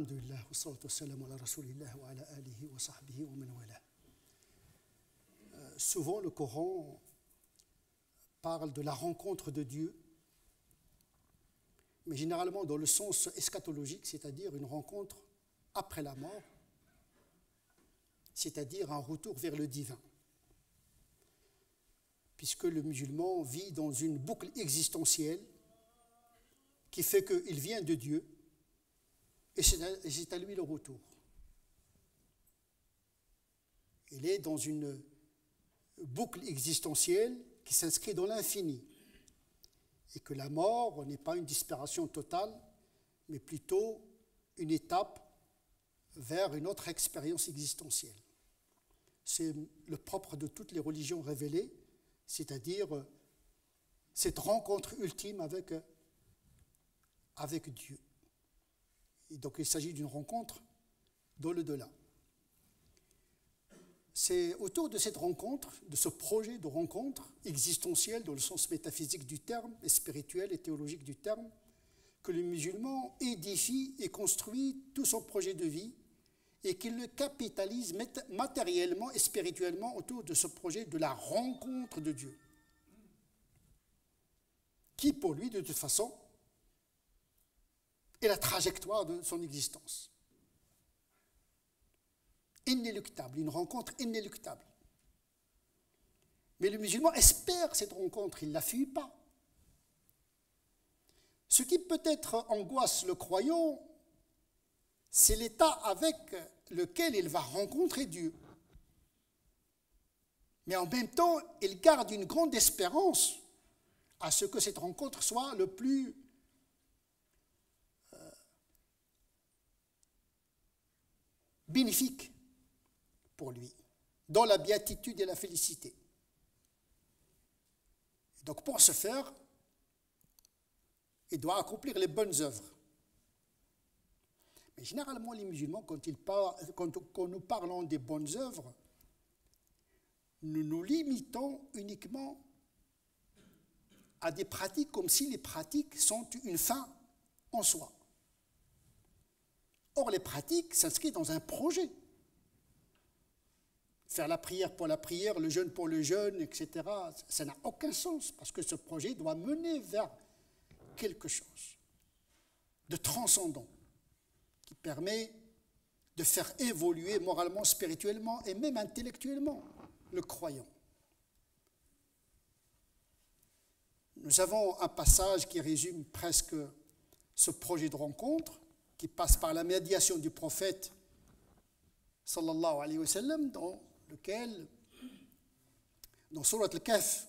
Alhamdulillah, wa salatu wassalamu ala rasulillah wa ala alihi wa sahbihi wa man wala. Souvent, le Coran parle de la rencontre de Dieu, mais généralement dans le sens eschatologique, c'est-à-dire une rencontre après la mort, c'est-à-dire un retour vers le divin. Puisque le musulman vit dans une boucle existentielle qui fait qu'il vient de Dieu et c'est à lui le retour. Il est dans une boucle existentielle qui s'inscrit dans l'infini et que la mort n'est pas une disparition totale, mais plutôt une étape vers une autre expérience existentielle. C'est le propre de toutes les religions révélées, c'est-à-dire cette rencontre ultime avec Dieu. Et donc il s'agit d'une rencontre dans l'au-delà. C'est autour de cette rencontre, de ce projet de rencontre existentielle dans le sens métaphysique du terme, et spirituel et théologique du terme, que le musulman édifie et construit tout son projet de vie et qu'il le capitalise matériellement et spirituellement autour de ce projet de la rencontre de Dieu, qui pour lui, de toute façon, est la trajectoire de son existence. Inéluctable, une rencontre inéluctable. Mais le musulman espère cette rencontre, il ne la fuit pas. Ce qui peut-être angoisse le croyant, c'est l'état avec lequel il va rencontrer Dieu. Mais en même temps, il garde une grande espérance à ce que cette rencontre soit le plus bénéfique pour lui, dans la béatitude et la félicité. Donc pour ce faire, il doit accomplir les bonnes œuvres. Mais généralement, les musulmans, quand nous parlons des bonnes œuvres, nous nous limitons uniquement à des pratiques comme si les pratiques sont une fin en soi. Or, les pratiques s'inscrivent dans un projet. Faire la prière pour la prière, le jeûne pour le jeûne, etc., ça n'a aucun sens, parce que ce projet doit mener vers quelque chose de transcendant, qui permet de faire évoluer moralement, spirituellement et même intellectuellement le croyant. Nous avons un passage qui résume presque ce projet de rencontre, qui passe par la médiation du prophète sallallahu alayhi wa sallam, dans lequel, dans Surat al-Kahf,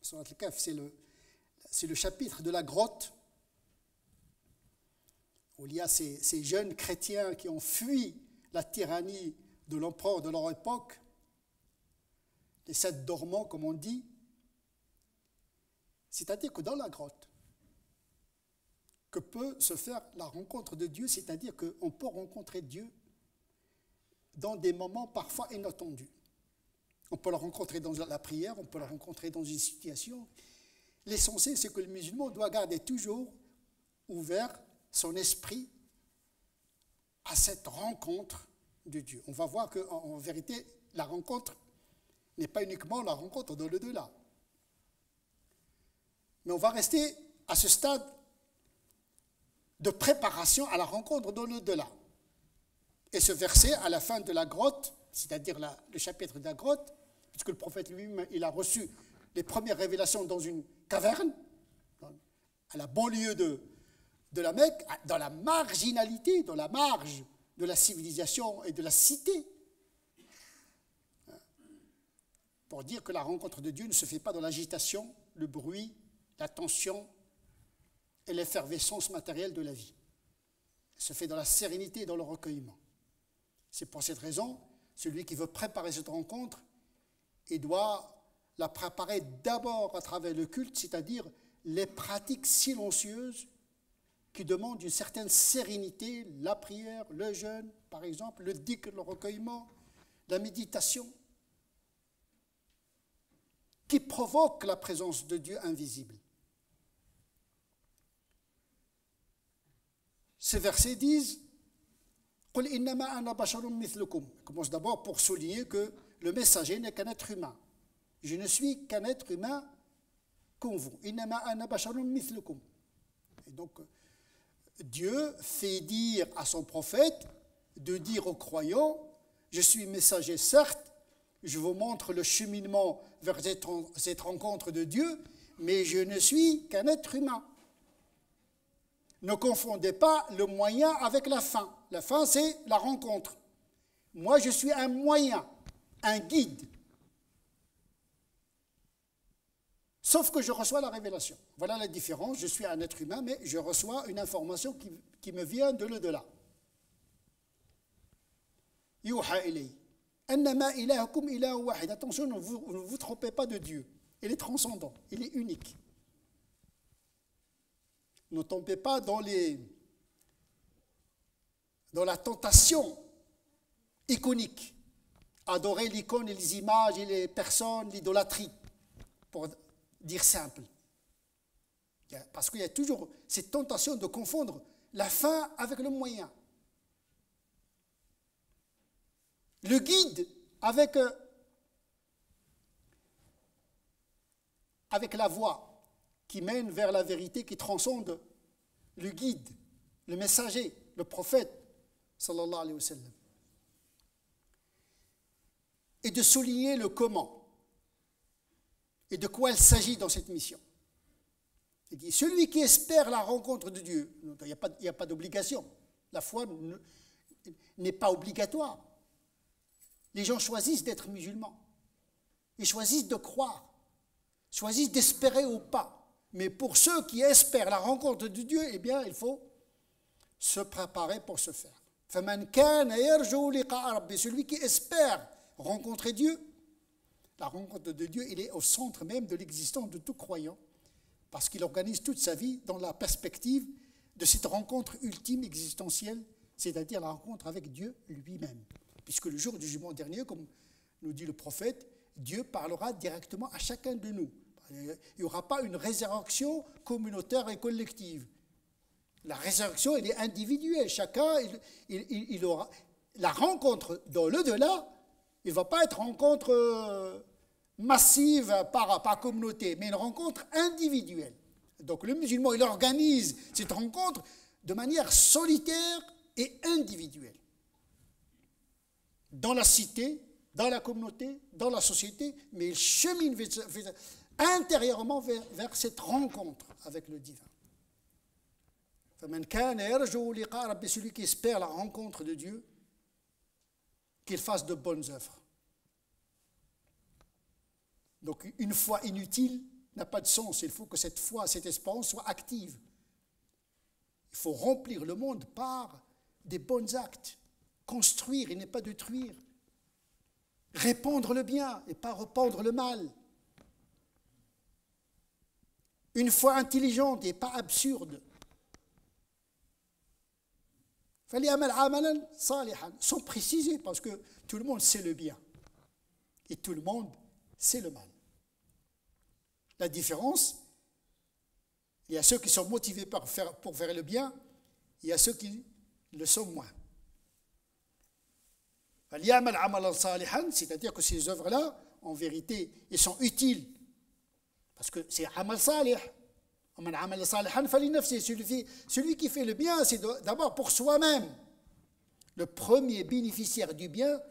c'est le chapitre de la grotte, où il y a ces jeunes chrétiens qui ont fui la tyrannie de l'empereur de leur époque, les 7 dormants, comme on dit. C'est-à-dire que dans la grotte, que peut se faire la rencontre de Dieu, c'est-à-dire qu'on peut rencontrer Dieu dans des moments parfois inattendus. On peut le rencontrer dans la prière, on peut le rencontrer dans une situation. L'essentiel, c'est que le musulman doit garder toujours ouvert son esprit à cette rencontre de Dieu. On va voir qu'en vérité, la rencontre n'est pas uniquement la rencontre dans l'au-delà. Mais on va rester à ce stade de préparation à la rencontre dans l'au-delà. Et ce verset, à la fin de la grotte, c'est-à-dire le chapitre de la grotte, puisque le prophète lui-même, il a reçu les premières révélations dans une caverne, à la banlieue de la Mecque, dans la marginalité, dans la marge de la civilisation et de la cité, pour dire que la rencontre de Dieu ne se fait pas dans l'agitation, le bruit, la tension et l'effervescence matérielle de la vie. Elle se fait dans la sérénité et dans le recueillement. C'est pour cette raison, celui qui veut préparer cette rencontre, il doit la préparer d'abord à travers le culte, c'est-à-dire les pratiques silencieuses qui demandent une certaine sérénité, la prière, le jeûne, par exemple, le dhikr, le recueillement, la méditation, qui provoquent la présence de Dieu invisible. Ces versets disent قل إنما أنا بشر مثلكم. Il commence d'abord pour souligner que le messager n'est qu'un être humain. Je ne suis qu'un être humain comme vous. إنما أنا بشر مثلكم. Et donc, Dieu fait dire à son prophète de dire aux croyants, je suis messager certes, je vous montre le cheminement vers cette rencontre de Dieu, mais je ne suis qu'un être humain. Ne confondez pas le moyen avec la fin. La fin, c'est la rencontre. Moi, je suis un moyen, un guide. Sauf que je reçois la révélation. Voilà la différence. Je suis un être humain, mais je reçois une information qui me vient de l'au-delà. Yuha ilay. Annama ilahakum ilahu wahid. Attention, ne vous trompez pas de Dieu. Il est transcendant, il est unique. Ne tombez pas dans la tentation iconique. Adorer l'icône et les images et les personnes, l'idolâtrie, pour dire simple. Parce qu'il y a toujours cette tentation de confondre la fin avec le moyen. Le guide avec la voie qui mène vers la vérité, qui transcende le guide, le messager, le prophète, sallallahu alayhi wa sallam. Et de souligner le comment et de quoi il s'agit dans cette mission. Il dit, celui qui espère la rencontre de Dieu, il n'y a pas d'obligation. La foi n'est pas obligatoire. Les gens choisissent d'être musulmans. Ils choisissent de croire, choisissent d'espérer ou pas. Mais pour ceux qui espèrent la rencontre de Dieu, eh bien, il faut se préparer pour ce faire. فَمَنْ كَانَ يَرْجُو لِقَاءَ رَبِّهِ. Celui qui espère rencontrer Dieu, la rencontre de Dieu, il est au centre même de l'existence de tout croyant, parce qu'il organise toute sa vie dans la perspective de cette rencontre ultime existentielle, c'est-à-dire la rencontre avec Dieu lui-même. Puisque le jour du jugement dernier, comme nous dit le prophète, Dieu parlera directement à chacun de nous. Il n'y aura pas une résurrection communautaire et collective. La résurrection, elle est individuelle. Chacun, il aura... La rencontre dans l'au-delà, il ne va pas être rencontre massive par communauté, mais une rencontre individuelle. Donc le musulman, il organise cette rencontre de manière solitaire et individuelle. Dans la cité, dans la communauté, dans la société, mais il chemine intérieurement vers cette rencontre avec le divin. Celui qui espère la rencontre de Dieu, qu'il fasse de bonnes œuvres. Donc une foi inutile n'a pas de sens. Il faut que cette foi, cette espérance soit active. Il faut remplir le monde par des bons actes. Construire et ne pas détruire. Répandre le bien et pas répandre le mal. Une foi intelligente et pas absurde. Sans préciser, parce que tout le monde sait le bien et tout le monde sait le mal. La différence, il y a ceux qui sont motivés pour faire le bien, il y a ceux qui le sont moins. C'est-à-dire que ces œuvres-là, en vérité, elles sont utiles, parce que c'est amal salih. Celui qui fait le bien, c'est d'abord pour soi-même. Le premier bénéficiaire du bien,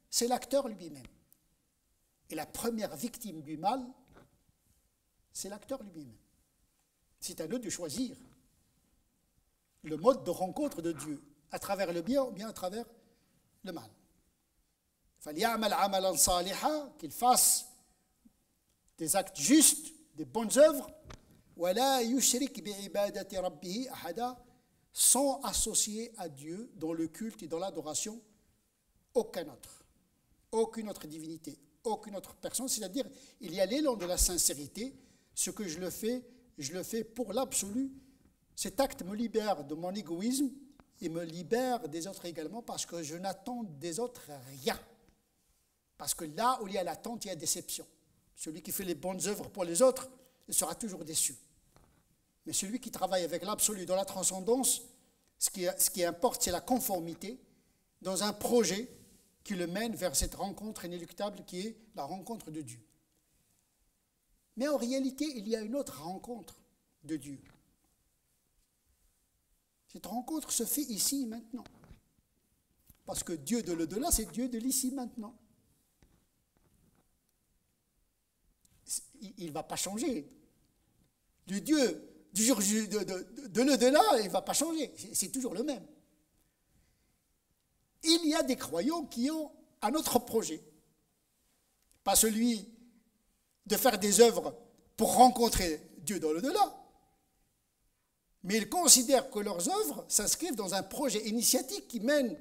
c'est l'acteur lui-même. Et la première victime du mal, c'est l'acteur lui-même. C'est à nous de choisir le mode de rencontre de Dieu, à travers le bien ou bien à travers le mal. Qu'il fasse des actes justes, des bonnes œuvres, sans associer à Dieu dans le culte et dans l'adoration aucune autre divinité, aucune autre personne. C'est-à-dire, il y a l'élan de la sincérité. Ce que je le fais pour l'absolu. Cet acte me libère de mon égoïsme et me libère des autres également, parce que je n'attends des autres rien. Parce que là où il y a l'attente, il y a déception. Celui qui fait les bonnes œuvres pour les autres, il sera toujours déçu. Mais celui qui travaille avec l'absolu dans la transcendance, ce qui importe, c'est la conformité. dans un projet qui le mène vers cette rencontre inéluctable qui est la rencontre de Dieu. Mais en réalité, il y a une autre rencontre de Dieu. Cette rencontre se fait ici et maintenant. Parce que Dieu de l'au-delà, c'est Dieu de l'ici maintenant. Il ne va pas changer. Le Dieu de l'au-delà, il ne va pas changer. C'est toujours le même. Il y a des croyants qui ont un autre projet. Pas celui de faire des œuvres pour rencontrer Dieu dans l'au-delà. Mais ils considèrent que leurs œuvres s'inscrivent dans un projet initiatique qui mène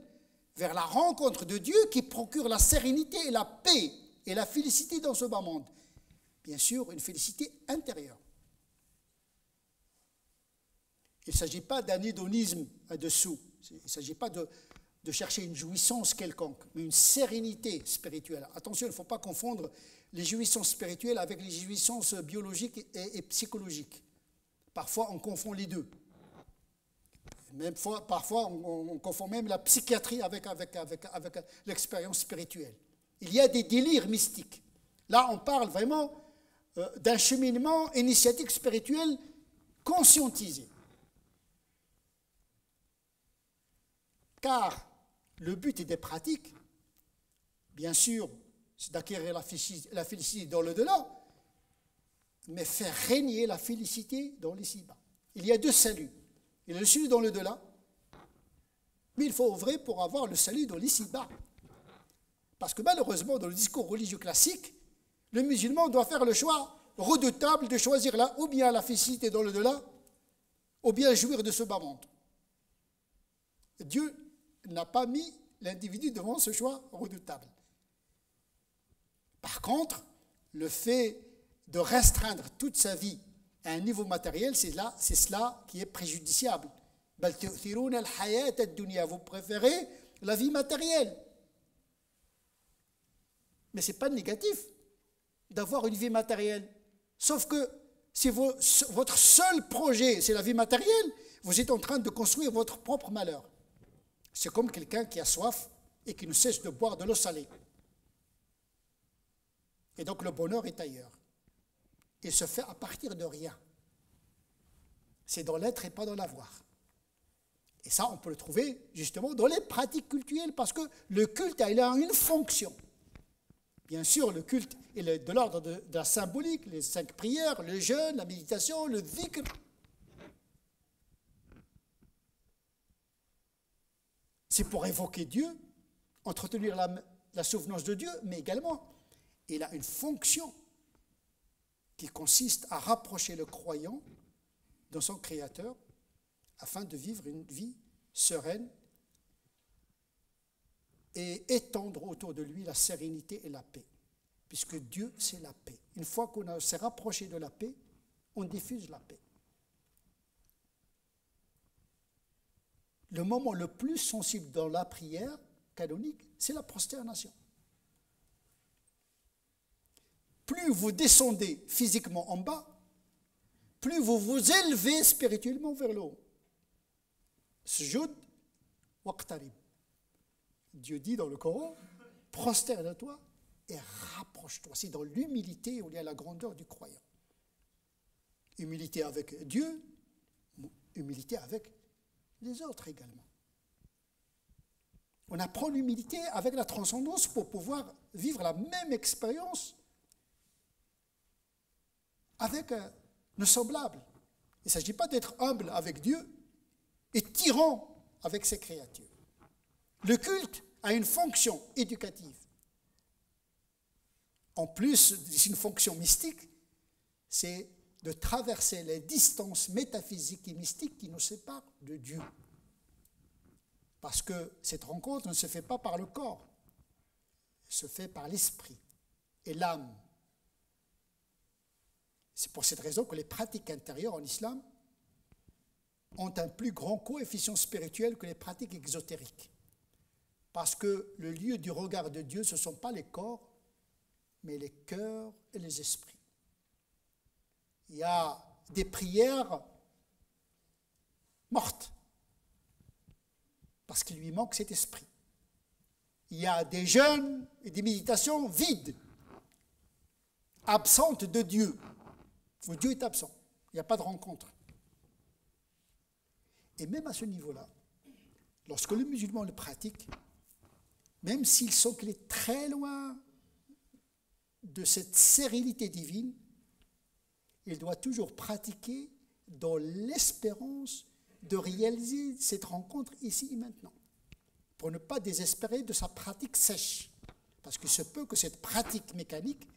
vers la rencontre de Dieu, qui procure la sérénité et la paix et la félicité dans ce bas monde. Bien sûr, une félicité intérieure. Il ne s'agit pas d'un hédonisme dessous. Il ne s'agit pas de chercher une jouissance quelconque, mais une sérénité spirituelle. Attention, il ne faut pas confondre les jouissances spirituelles avec les jouissances biologiques et psychologiques. Parfois, on confond les deux. Parfois, on confond même la psychiatrie avec l'expérience spirituelle. Il y a des délires mystiques. Là, on parle vraiment d'un cheminement initiatique spirituel conscientisé. Car le but des pratiques, bien sûr, c'est d'acquérir la félicité dans l'au-delà, mais faire régner la félicité dans l'ici-bas. Il y a deux saluts. Il y a le salut dans l'au-delà, mais il faut œuvrer pour avoir le salut dans l'ici-bas. Parce que malheureusement, dans le discours religieux classique, le musulman doit faire le choix redoutable de choisir là ou bien la félicité dans l'au-delà, ou bien jouir de ce bas monde. Dieu n'a pas mis l'individu devant ce choix redoutable. Par contre, le fait de restreindre toute sa vie à un niveau matériel, c'est cela qui est préjudiciable. Vous préférez la vie matérielle. Mais ce n'est pas négatif d'avoir une vie matérielle. Sauf que si votre seul projet, c'est la vie matérielle, vous êtes en train de construire votre propre malheur. C'est comme quelqu'un qui a soif et qui ne cesse de boire de l'eau salée. Et donc le bonheur est ailleurs. Il se fait à partir de rien. C'est dans l'être et pas dans l'avoir. Et ça, on peut le trouver justement dans les pratiques cultuelles, parce que le culte, il a une fonction. Bien sûr, le culte est de l'ordre de la symbolique, les 5 prières, le jeûne, la méditation, le dhikr. C'est pour évoquer Dieu, entretenir la souvenance de Dieu, mais également, il a une fonction qui consiste à rapprocher le croyant de son Créateur afin de vivre une vie sereine et étendre autour de lui la sérénité et la paix. Puisque Dieu, c'est la paix. Une fois qu'on s'est rapproché de la paix, on diffuse la paix. Le moment le plus sensible dans la prière canonique, c'est la prosternation. Plus vous descendez physiquement en bas, plus vous vous élevez spirituellement vers le haut. Sujud waqtarib. Dieu dit dans le Coran, prosterne-toi et rapproche-toi. C'est dans l'humilité où il y a la grandeur du croyant. Humilité avec Dieu, humilité avec les autres également. On apprend l'humilité avec la transcendance pour pouvoir vivre la même expérience avec nos semblables. Il ne s'agit pas d'être humble avec Dieu et tyran avec ses créatures. Le culte a une fonction éducative. En plus, c'est une fonction mystique, c'est de traverser les distances métaphysiques et mystiques qui nous séparent de Dieu. Parce que cette rencontre ne se fait pas par le corps, elle se fait par l'esprit et l'âme. C'est pour cette raison que les pratiques intérieures en islam ont un plus grand coefficient spirituel que les pratiques exotériques. Parce que le lieu du regard de Dieu, ce ne sont pas les corps, mais les cœurs et les esprits. Il y a des prières mortes, parce qu'il lui manque cet esprit. il y a des jeûnes et des méditations vides, absentes de Dieu. Où Dieu est absent. Il n'y a pas de rencontre. Et même à ce niveau-là, lorsque le musulman le pratique, même s'il sent qu'il est très loin de cette sérénité divine, il doit toujours pratiquer dans l'espérance de réaliser cette rencontre ici et maintenant, pour ne pas désespérer de sa pratique sèche, parce qu'il se peut que cette pratique mécanique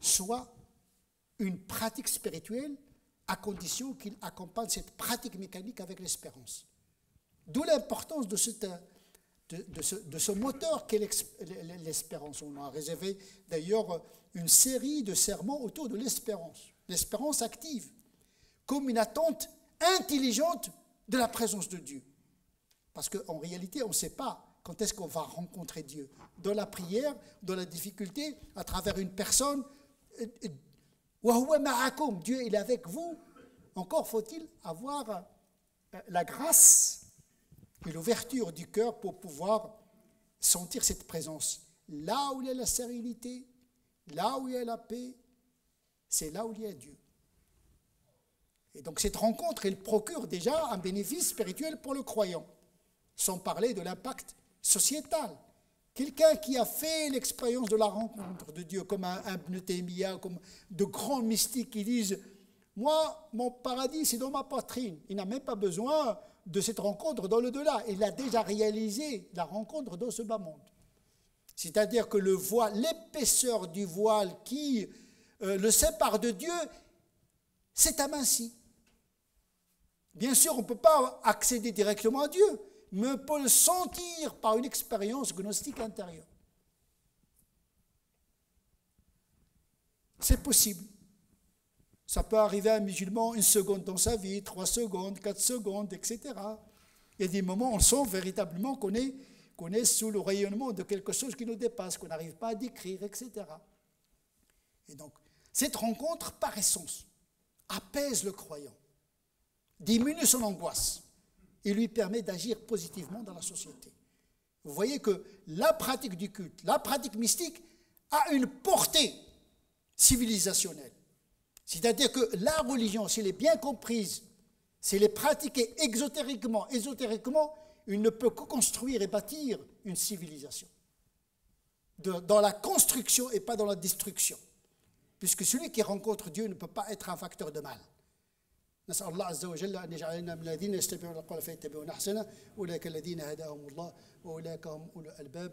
soit une pratique spirituelle à condition qu'il accompagne cette pratique mécanique avec l'espérance. D'où l'importance de ce moteur qu'est l'espérance. On a réservé d'ailleurs une série de sermons autour de l'espérance active, comme une attente intelligente de la présence de Dieu. Parce qu'en réalité, on ne sait pas quand est-ce qu'on va rencontrer Dieu. Dans la prière, dans la difficulté, à travers une personne, Dieu il est avec vous. Encore faut-il avoir la grâce et l'ouverture du cœur pour pouvoir sentir cette présence. Là où il y a la sérénité, là où il y a la paix, c'est là où il y a Dieu. Et donc cette rencontre, elle procure déjà un bénéfice spirituel pour le croyant, sans parler de l'impact sociétal. Quelqu'un qui a fait l'expérience de la rencontre de Dieu, comme un Ibn Taymiyyah, comme de grands mystiques qui disent « Moi, mon paradis, c'est dans ma poitrine. » Il n'a même pas besoin de cette rencontre dans l'au-delà. Il a déjà réalisé la rencontre dans ce bas monde. C'est-à-dire que le voile, l'épaisseur du voile qui le sépare de Dieu, c'est aminci. Bien sûr, on ne peut pas accéder directement à Dieu, mais on peut le sentir par une expérience gnostique intérieure. C'est possible. Ça peut arriver à un musulman 1 seconde dans sa vie, 3 secondes, 4 secondes, etc. Il y a des moments où on sent véritablement qu'on est sous le rayonnement de quelque chose qui nous dépasse, qu'on n'arrive pas à décrire, etc. Et donc, cette rencontre, par essence, apaise le croyant, diminue son angoisse et lui permet d'agir positivement dans la société. Vous voyez que la pratique du culte, la pratique mystique a une portée civilisationnelle. C'est-à-dire que la religion, si elle est bien comprise, si elle est pratiquée ésotériquement, il ne peut que construire et bâtir une civilisation. Dans la construction et pas dans la destruction. Puisque celui qui rencontre Dieu ne peut pas être un facteur de mal. نسأل الله عز وجل أن يجعلنا من الذين يستمعون القول فيتبعون أحسنه أولئك الذين هداهم الله وأولئك هم أولو الألباب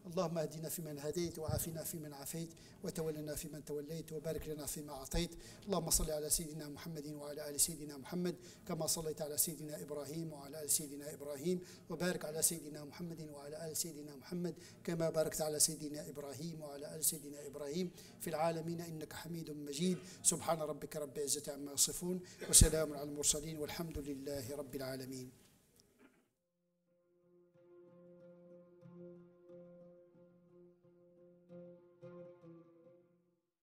اللهم اهدنا فيمن هديت وعافنا فيمن عافيت وتولنا فيمن توليت وبارك لنا فيما أعطيت اللهم صل على سيدنا محمد وعلى آل سيدنا محمد كما صليت على سيدنا إبراهيم وعلى آل سيدنا إبراهيم وبارك على سيدنا محمد وعلى آل سيدنا محمد كما باركت على سيدنا إبراهيم وعلى آل سيدنا إبراهيم في العالمين إنك حميد مجيد سبحان ربك رب العزة عما يصفون وسلام على المرسلين والحمد لله رب العالمين.